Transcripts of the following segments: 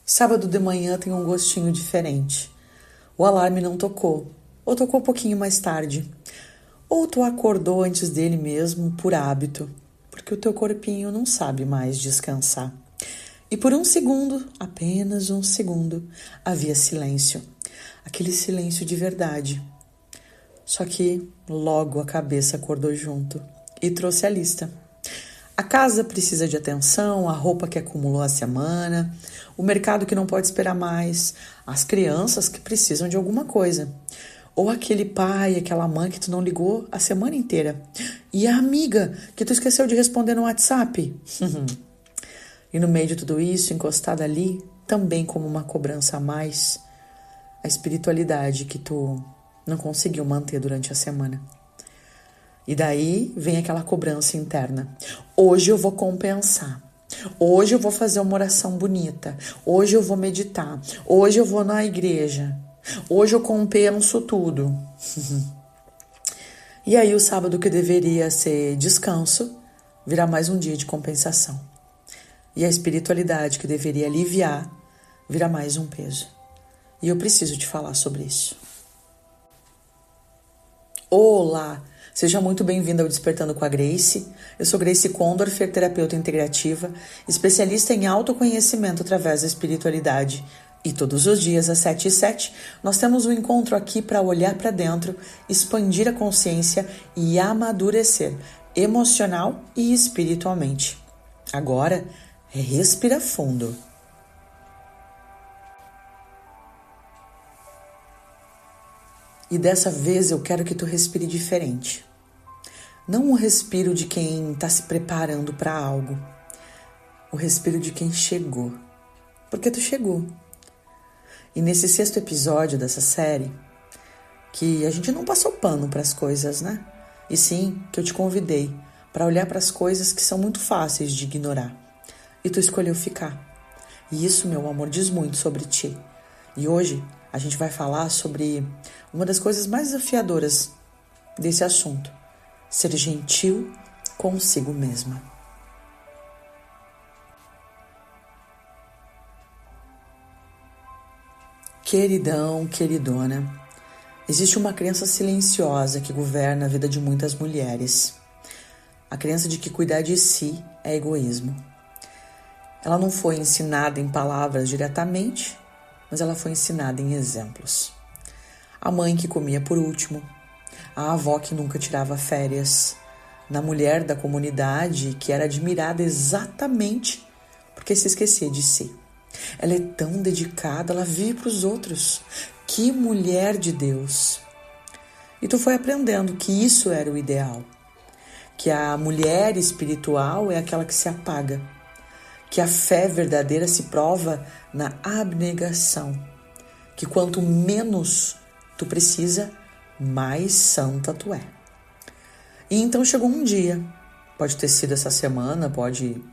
Sábado de manhã tem um gostinho diferente. O alarme não tocou, ou tocou um pouquinho mais tarde. Ou tu acordou antes dele mesmo por hábito, porque o teu corpinho não sabe mais descansar. E por um segundo, apenas um segundo, havia silêncio. Aquele silêncio de verdade. Só que logo a cabeça acordou junto e trouxe a lista. A casa precisa de atenção, a roupa que acumulou a semana, o mercado que não pode esperar mais, as crianças que precisam de alguma coisa. Ou aquele pai, aquela mãe que tu não ligou a semana inteira. E a amiga que tu esqueceu de responder no WhatsApp. E no meio de tudo isso, encostada ali, também como uma cobrança a mais, a espiritualidade que tu não conseguiu manter durante a semana. E daí vem aquela cobrança interna. Hoje eu vou compensar. Hoje eu vou fazer uma oração bonita. Hoje eu vou meditar. Hoje eu vou na igreja. Hoje eu compenso tudo. E aí o sábado que deveria ser descanso, virá mais um dia de compensação. E a espiritualidade que deveria aliviar, virá mais um peso. E eu preciso te falar sobre isso. Olá! Seja muito bem-vinda ao Despertando com a Grace. Eu sou Grace Condorfer, terapeuta integrativa, especialista em autoconhecimento através da espiritualidade. E todos os dias, às 7h07, nós temos um encontro aqui para olhar para dentro, expandir a consciência e amadurecer emocional e espiritualmente. Agora, respira fundo. E dessa vez eu quero que tu respire diferente. Não o respiro de quem está se preparando para algo. O respiro de quem chegou. Porque tu chegou. E nesse 6º episódio dessa série, que a gente não passou pano para as coisas, né? E sim, que eu te convidei para olhar para as coisas que são muito fáceis de ignorar. E tu escolheu ficar. E isso, meu amor, diz muito sobre ti. E hoje a gente vai falar sobre uma das coisas mais desafiadoras desse assunto. Ser gentil consigo mesma. Queridão, queridona, existe uma crença silenciosa que governa a vida de muitas mulheres. A crença de que cuidar de si é egoísmo. Ela não foi ensinada em palavras diretamente, mas ela foi ensinada em exemplos. A mãe que comia por último, a avó que nunca tirava férias, na mulher da comunidade que era admirada exatamente porque se esquecia de si. Ela é tão dedicada, ela vive para os outros. Que mulher de Deus! E tu foi aprendendo que isso era o ideal, que a mulher espiritual é aquela que se apaga, que a fé verdadeira se prova na abnegação, que quanto menos tu precisa, mais santa tu é. E então chegou um dia, pode ter sido essa semana, pode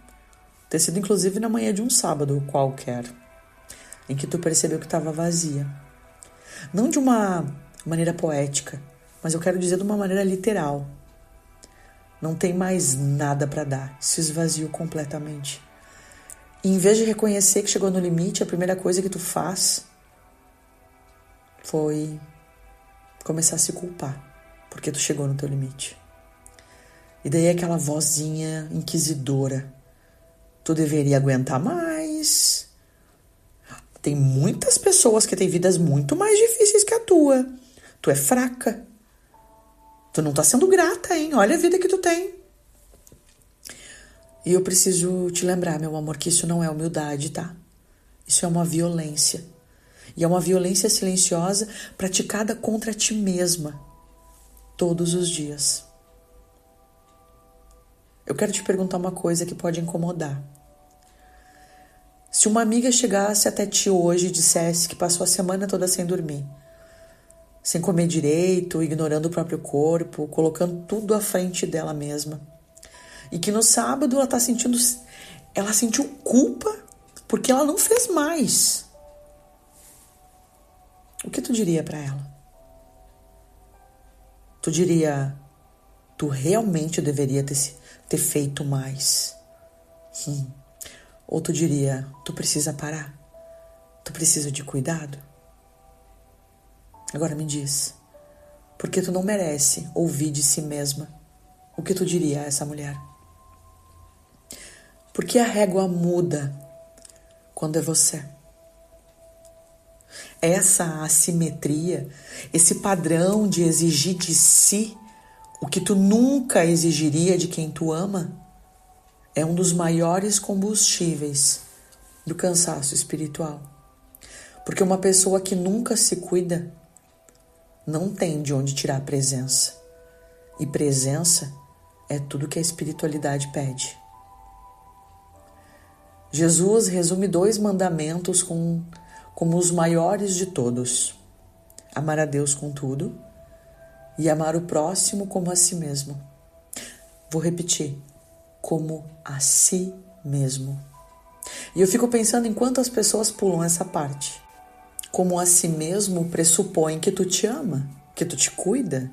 ter sido inclusive na manhã de um sábado qualquer, em que tu percebeu que estava vazia. Não de uma maneira poética, mas eu quero dizer de uma maneira literal. Não tem mais nada para dar, se esvaziou completamente. E em vez de reconhecer que chegou no limite, a primeira coisa que tu faz foi começar a se culpar, porque tu chegou no teu limite. E daí aquela vozinha inquisidora: tu deveria aguentar mais. Tem muitas pessoas que têm vidas muito mais difíceis que a tua. Tu é fraca. Tu não tá sendo grata, hein? Olha a vida que tu tem. E eu preciso te lembrar, meu amor, que isso não é humildade, tá? Isso é uma violência. E é uma violência silenciosa praticada contra ti mesma, todos os dias. Eu quero te perguntar uma coisa que pode incomodar. Se uma amiga chegasse até ti hoje e dissesse que passou a semana toda sem dormir, sem comer direito, ignorando o próprio corpo, colocando tudo à frente dela mesma, e que no sábado ela sentiu culpa porque ela não fez mais, o que tu diria para ela? Tu diria: tu realmente deveria ter feito mais? Ou tu diria: tu precisa parar, Tu precisa de cuidado? Agora me diz, por que tu não merece ouvir de si mesma o que tu diria a essa mulher? Por que a régua muda quando é você? Essa assimetria, esse padrão de exigir de si o que tu nunca exigiria de quem tu ama, é um dos maiores combustíveis do cansaço espiritual. Porque uma pessoa que nunca se cuida não tem de onde tirar presença. E presença é tudo que a espiritualidade pede. Jesus resume 2 mandamentos como os maiores de todos: amar a Deus com tudo e amar o próximo como a si mesmo. Vou repetir: como a si mesmo. E eu fico pensando em quantas pessoas pulam essa parte. Como a si mesmo pressupõe que tu te ama, que tu te cuida,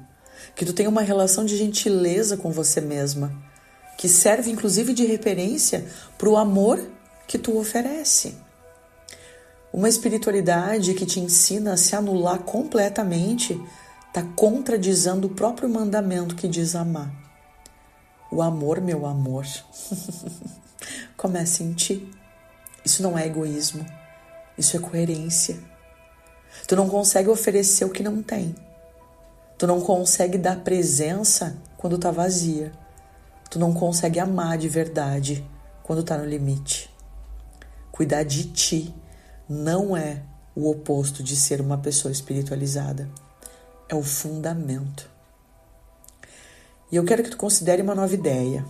que tu tem uma relação de gentileza com você mesma, que serve inclusive de referência para o amor que tu oferece. Uma espiritualidade que te ensina a se anular completamente está contradizendo o próprio mandamento que diz amar. O amor, meu amor, começa em ti. Isso não é egoísmo, isso é coerência. Tu não consegue oferecer o que não tem. Tu não consegue dar presença quando tá vazia. Tu não consegue amar de verdade quando tá no limite. Cuidar de ti não é o oposto de ser uma pessoa espiritualizada. É o fundamento. E eu quero que tu considere uma nova ideia.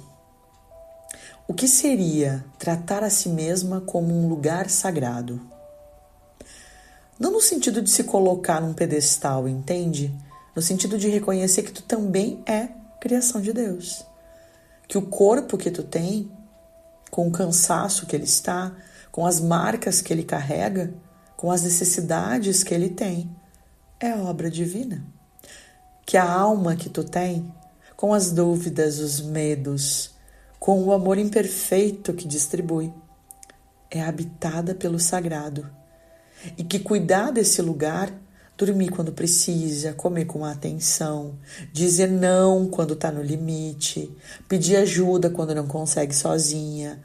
O que seria tratar a si mesma como um lugar sagrado? Não no sentido de se colocar num pedestal, entende? No sentido de reconhecer que tu também é criação de Deus. Que o corpo que tu tem, com o cansaço que ele está, com as marcas que ele carrega, com as necessidades que ele tem, é obra divina. Que a alma que tu tem, com as dúvidas, os medos, com o amor imperfeito que distribui, é habitada pelo sagrado. E que cuidar desse lugar, dormir quando precisa, comer com atenção, dizer não quando está no limite, pedir ajuda quando não consegue sozinha,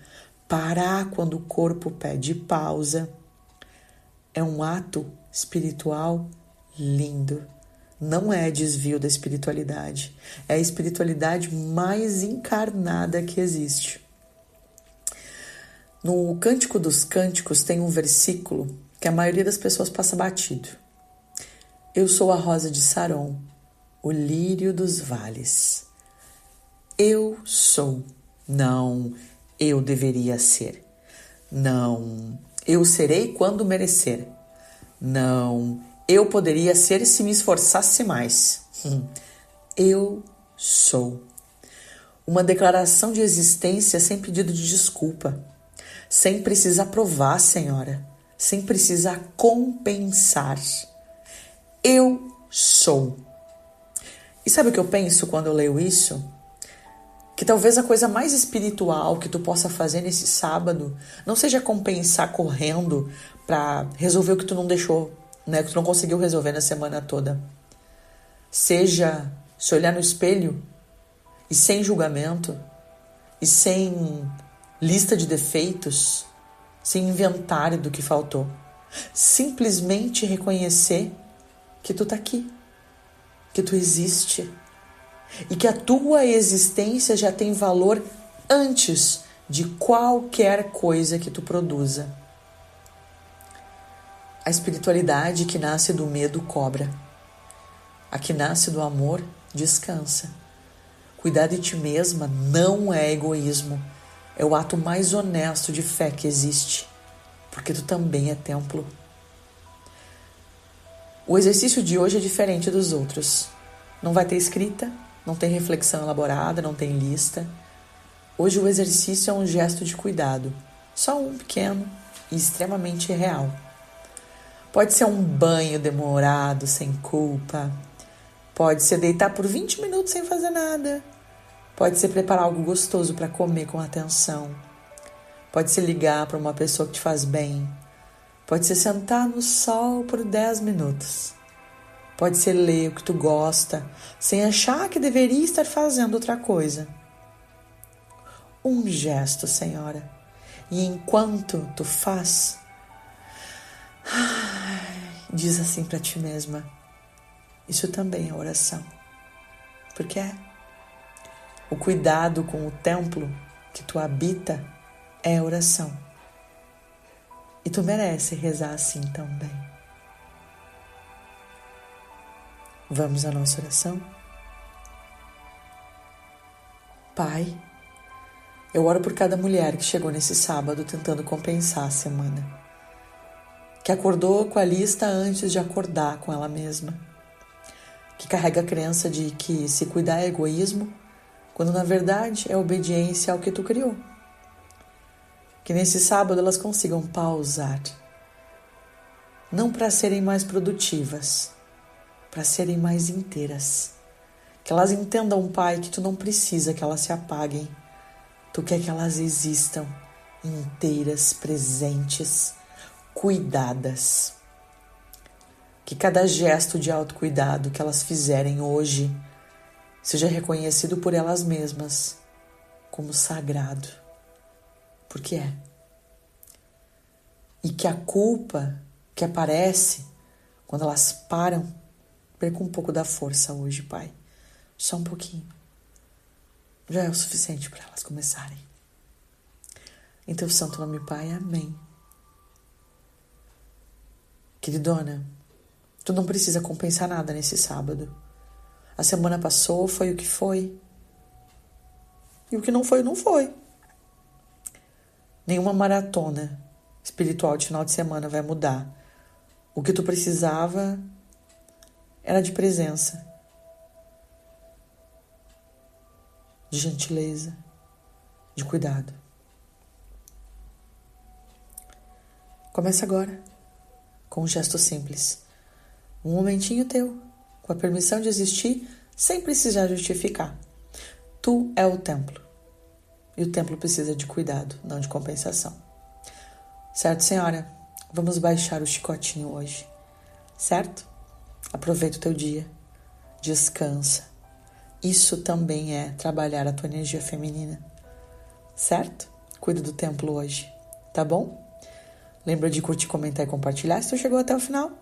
parar quando o corpo pede pausa, é um ato espiritual lindo. Não é desvio da espiritualidade, é a espiritualidade mais encarnada que existe. No Cântico dos Cânticos tem um versículo que a maioria das pessoas passa batido. Eu sou a rosa de Saron, o lírio dos vales. Eu sou. Não, eu deveria ser. Não, eu serei quando merecer. Não, eu poderia ser se me esforçasse mais. Eu sou. Uma declaração de existência sem pedido de desculpa, sem precisar provar, Senhora, sem precisar compensar. Eu sou. E sabe o que eu penso quando eu leio isso? Que talvez a coisa mais espiritual que tu possa fazer nesse sábado não seja compensar correndo para resolver o que tu não deixou, né? Que tu não conseguiu resolver na semana toda. Seja se olhar no espelho e sem julgamento, e sem lista de defeitos, sem inventário do que faltou. Simplesmente reconhecer que tu tá aqui, que tu existe e que a tua existência já tem valor antes de qualquer coisa que tu produza. A espiritualidade que nasce do medo cobra. A que nasce do amor descansa. Cuidar de ti mesma não é egoísmo. É o ato mais honesto de fé que existe. Porque tu também é templo. O exercício de hoje é diferente dos outros. Não vai ter escrita, não tem reflexão elaborada, não tem lista. Hoje o exercício é um gesto de cuidado. Só um pequeno e extremamente real. Pode ser um banho demorado, sem culpa. Pode ser deitar por 20 minutos sem fazer nada. Pode ser preparar algo gostoso para comer com atenção. Pode ser ligar para uma pessoa que te faz bem. Pode ser sentar no sol por 10 minutos. Pode ser ler o que tu gosta, sem achar que deveria estar fazendo outra coisa. Um gesto, Senhora. E enquanto tu faz, diz assim para ti mesma: isso também é oração. Porque o cuidado com o templo que tu habita é oração. E tu merece rezar assim também. Vamos à nossa oração? Pai, eu oro por cada mulher que chegou nesse sábado tentando compensar a semana, que acordou com a lista antes de acordar com ela mesma, que carrega a crença de que se cuidar é egoísmo, quando na verdade é obediência ao que tu criou. Que nesse sábado elas consigam pausar, não para serem mais produtivas, para serem mais inteiras. Que elas entendam, Pai, que tu não precisa que elas se apaguem. Tu quer que elas existam inteiras, presentes, cuidadas. Que cada gesto de autocuidado que elas fizerem hoje seja reconhecido por elas mesmas como sagrado. Porque é. E que a culpa que aparece quando elas param, perca um pouco da força hoje, Pai. Só um pouquinho. Já é o suficiente para elas começarem. Em teu santo nome, Pai. Amém. Queridona, tu não precisa compensar nada nesse sábado. A semana passou, foi o que foi. E o que não foi, não foi. Nenhuma maratona espiritual de final de semana vai mudar. O que tu precisava era de presença, de gentileza, de cuidado. Começa agora, com um gesto simples. Um momentinho teu, com a permissão de existir, sem precisar justificar. Tu é o templo. E o templo precisa de cuidado, não de compensação. Certo, Senhora? Vamos baixar o chicotinho hoje. Certo? Aproveita o teu dia. Descansa. Isso também é trabalhar a tua energia feminina. Certo? Cuida do templo hoje. Tá bom? Lembra de curtir, comentar e compartilhar se tu chegou até o final.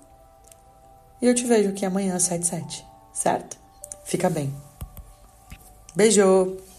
E eu te vejo aqui amanhã às 7h07. Certo? Fica bem. Beijo!